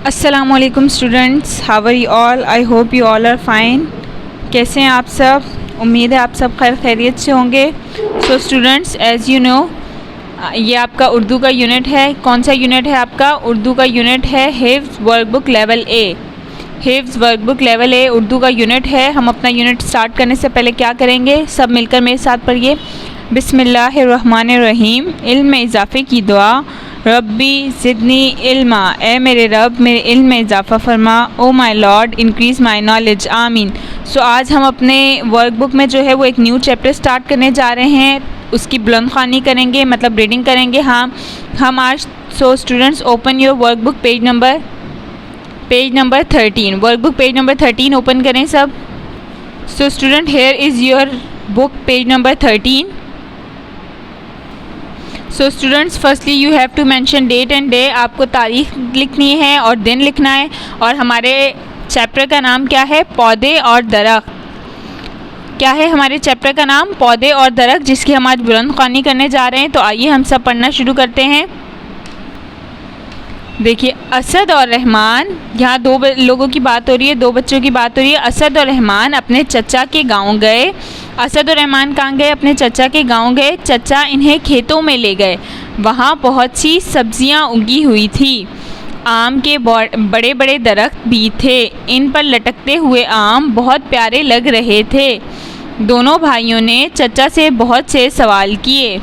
अस्सलामुअलैकुम students, how are you all? I hope you all are fine. कैसे हैं आप सब? उम्मीद है आप सब खैर खैरियत से होंगे। So students, as you know, ये आपका उर्दू का यूनिट है। कौन सा यूनिट है आपका? उर्दू का यूनिट है हिफ्ज़ वर्कबुक लेवल ए। हिफ्ज़ वर्कबुक लेवल ए उर्दू का यूनिट है। हम अपना यूनिट स्टार्ट करने से पहले क्या करेंगे? सब मिलकर मेरे साथ पढ़िए। बिस्मिल्लाहिर्रहमानिर्रहीम। इल्म में इजाफ़े की दुआ। रब्बी ज़िदनी इल्मा, ए मेरे रब मेरे इल्म में इजाफ़ा फरमा। O my lord increase my knowledge, आमीन। सो आज हम अपने वर्कबुक में जो है वो एक न्यू चैप्टर स्टार्ट करने जा रहे हैं। उसकी बुलंद ख़्वानी करेंगे, मतलब रीडिंग करेंगे। हम आज so students open your workbook page number 13। Workbook page number 13 open करें सब। So student, here is your book page number 13। So students, firstly you have to mention date and day. आपको तारीख लिखनी है और दिन लिखना है। और हमारे चैप्टर का नाम क्या है? पौधे और दरख्त। क्या है हमारे चैप्टर का नाम? पौधे और दरख्त, जिसकी हम आज बुलंद ख़्वानी करने जा रहे हैं। तो आइए हम सब पढ़ना शुरू करते हैं। देखिए, असद और रहमान, यहाँ दो लोगों की बात हो रही है, दो बच्चों की बात हो रही है। असद और रहमान अपने चचा के गांव गए। असद और रहमान कहाँ गए? अपने चचा के गांव गए। चचा इन्हें खेतों में ले गए। वहाँ बहुत सी सब्जियाँ उगी हुई थी। आम के बड़े बड़े दरख्त भी थे। इन पर लटकते हुए आम बहुत प्यारे लग रहे थे। दोनों भाइयों ने चचा से बहुत से सवाल किए।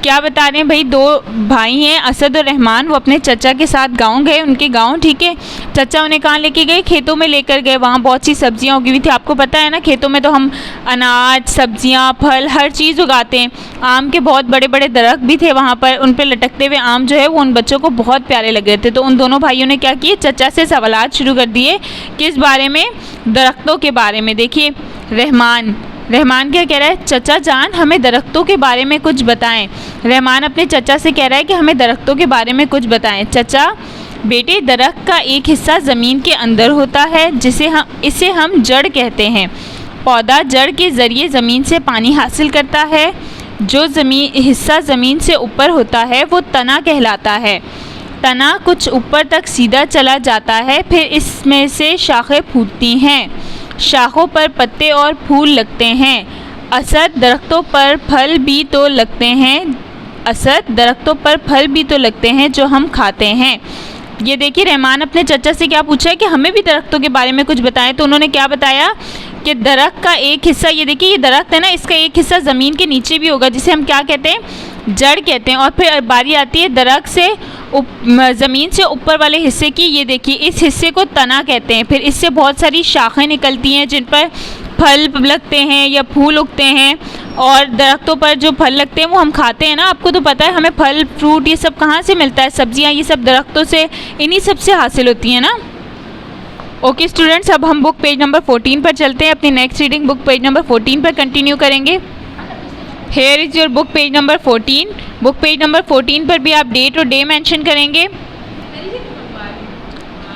क्या बता रहे हैं भाई? दो भाई हैं, असद और रहमान। वो अपने चचा के साथ गांव गए, उनके गांव, ठीक है। चचा उन्हें कहाँ लेके गए? खेतों में लेकर गए। वहाँ बहुत सी सब्जियां उगी हुई थी। आपको पता है ना, खेतों में तो हम अनाज, सब्जियां, फल, हर चीज़ उगाते हैं। आम के बहुत बड़े बड़े दरख्त भी थे वहाँ पर। उन पर लटकते हुए आम जो है वो उन बच्चों को बहुत प्यारे लग रहे थे। तो उन दोनों भाइयों ने क्या किए? चचा से सवालात शुरू कर दिए। किस बारे में? दरख्तों के बारे में। देखिए, रहमान क्या कह रहा है? चचा जान, हमें दरख्तों के बारे में कुछ बताएं। रहमान अपने चचा से कह रहा है कि हमें दरख्तों के बारे में कुछ बताएं। चचा, बेटे, दरख्त का एक हिस्सा ज़मीन के अंदर होता है, इसे हम जड़ कहते हैं। पौधा जड़ के ज़रिए ज़मीन से पानी हासिल करता है। जो हिस्सा ज़मीन से ऊपर होता है वो तना कहलाता है। तना कुछ ऊपर तक सीधा चला जाता है, फिर इसमें से शाखें फूटती हैं। शाखों पर पत्ते और फूल लगते हैं। असद, दरख्तों पर फल भी तो लगते हैं जो हम खाते हैं। ये देखिए, रहमान अपने चचा से क्या पूछा है कि हमें भी दरख्तों के बारे में कुछ बताएं। तो उन्होंने क्या बताया कि दरख्त का एक हिस्सा, ये देखिए, ये दरख्त है ना, इसका एक हिस्सा ज़मीन के नीचे भी होगा, जिसे हम क्या कहते हैं? जड़ कहते हैं। और फिर बारी आती है दरख्त से ज़मीन से ऊपर वाले हिस्से की। ये देखिए, इस हिस्से को तना कहते हैं। फिर इससे बहुत सारी शाखें निकलती हैं जिन पर फल लगते हैं या फूल उगते हैं। और दरख्तों पर जो फल लगते हैं वो हम खाते हैं ना। आपको तो पता है हमें फल फ्रूट ये सब कहाँ से मिलता है? सब्जियाँ ये सब दरख्तों से, इन्हीं सब से हासिल होती हैं ना। ओके स्टूडेंट्स, अब हम बुक पेज नंबर 14 पर चलते हैं। अपनी next reading book page number 14 पर कंटिन्यू करेंगे। Hair is your book page number 14। Book page number 14 पर भी आप डेट और डे मेंशन करेंगे।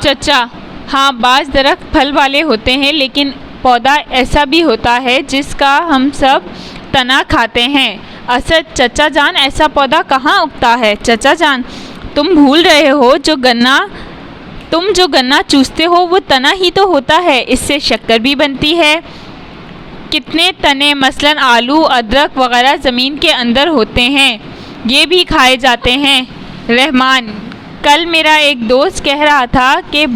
चचा, हाँ, बाज़ दरख्त फल वाले होते हैं, लेकिन पौधा ऐसा भी होता है जिसका हम सब तना खाते हैं। असद, चचा जान, ऐसा पौधा कहाँ उगता है? चचा जान, तुम भूल रहे हो, तुम जो गन्ना चूसते हो वो तना ही तो होता है। इससे शक्कर भी बनती है। कितने तने, मसलन आलू, अदरक वगैरह ज़मीन के अंदर होते हैं, ये भी खाए जाते हैं। रहमान, कल मेरा एक दोस्त कह रहा था कि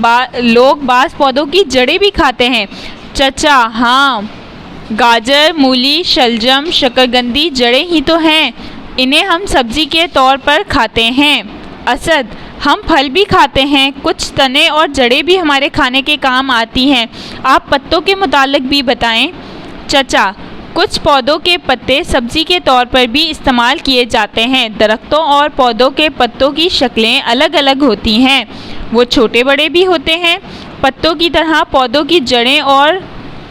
लोग बाज़ पौधों की जड़ें भी खाते हैं। चचा, हाँ, गाजर, मूली, शलजम, शकरकंदी जड़ें ही तो हैं। इन्हें हम सब्जी के तौर पर खाते हैं। असद, हम फल भी खाते हैं। कुछ तने और जड़ें भी हमारे खाने के काम आती हैं। आप पत्तों के मुतालिक भी बताएं। चचा, कुछ पौधों के पत्ते सब्जी के तौर पर भी इस्तेमाल किए जाते हैं। दरख्तों और पौधों के पत्तों की शक्लें अलग अलग होती हैं। वो छोटे बड़े भी होते हैं। पत्तों की तरह पौधों की जड़ें और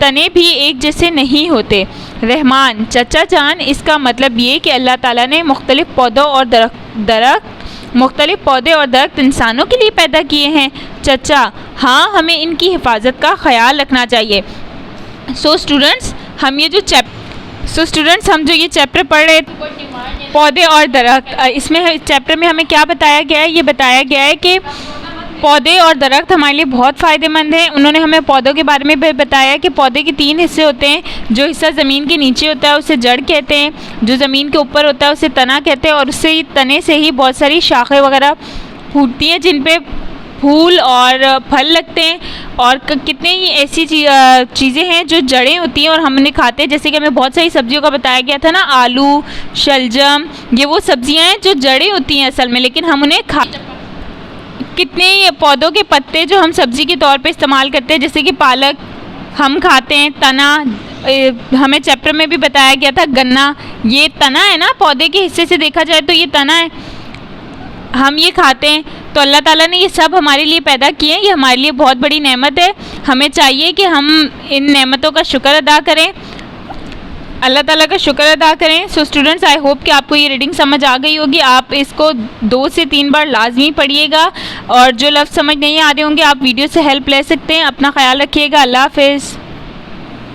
तने भी एक जैसे नहीं होते। रहमान, चचा जान, इसका मतलब ये कि अल्लाह ताला ने मुख्तलिफ़ पौधे और दरख्त इंसानों के लिए पैदा किए हैं। चचा, हाँ, हमें इनकी हिफाजत का ख्याल रखना चाहिए। सो स्टूडेंट्स, हम जो ये चैप्टर पढ़ रहे पौधे और दरख्त, इसमें चैप्टर में हमें क्या बताया गया है? ये बताया गया है कि पौधे और दरख्त हमारे लिए बहुत फ़ायदेमंद हैं। उन्होंने हमें पौधों के बारे में भी बताया कि पौधे के 3 हिस्से होते हैं। जो हिस्सा ज़मीन के नीचे होता है उसे जड़ कहते हैं, जो ज़मीन के ऊपर होता है उसे तना कहते हैं, और उससे तने से ही बहुत सारी शाखें वगैरह फूटती हैं जिन पे फूल और फल लगते हैं। और कितने ही ऐसी चीज़ें हैं जो जड़ें होती हैं और हम उन्हें खाते हैं। जैसे कि हमें बहुत सारी सब्जियों का बताया गया था ना, आलू, शलजम, ये वो सब्जियां हैं जो जड़ें होती हैं असल में, लेकिन हम उन्हें कितने ही पौधों के पत्ते जो हम सब्जी के तौर पे इस्तेमाल करते हैं, जैसे कि पालक हम खाते हैं। तना हमें चैप्टर में भी बताया गया था, गन्ना ये तना है ना, पौधे के हिस्से से देखा जाए तो ये तना है, हम ये खाते हैं। तो अल्लाह ताला ने ये सब हमारे लिए पैदा किए हैं, ये हमारे लिए बहुत बड़ी नेमत है। हमें चाहिए कि हम इन नेमतों का शुक्र अदा करें, अल्लाह ताला का शुक्र अदा करें। सो स्टूडेंट्स, आई होप कि आपको ये रीडिंग समझ आ गई होगी। आप इसको 2 से 3 बार लाजमी पढ़िएगा, और जो लफ्ज़ समझ नहीं आ रहे होंगे आप वीडियो से हेल्प ले सकते हैं। अपना ख्याल रखिएगा। अल्लाह हाफ़िज़।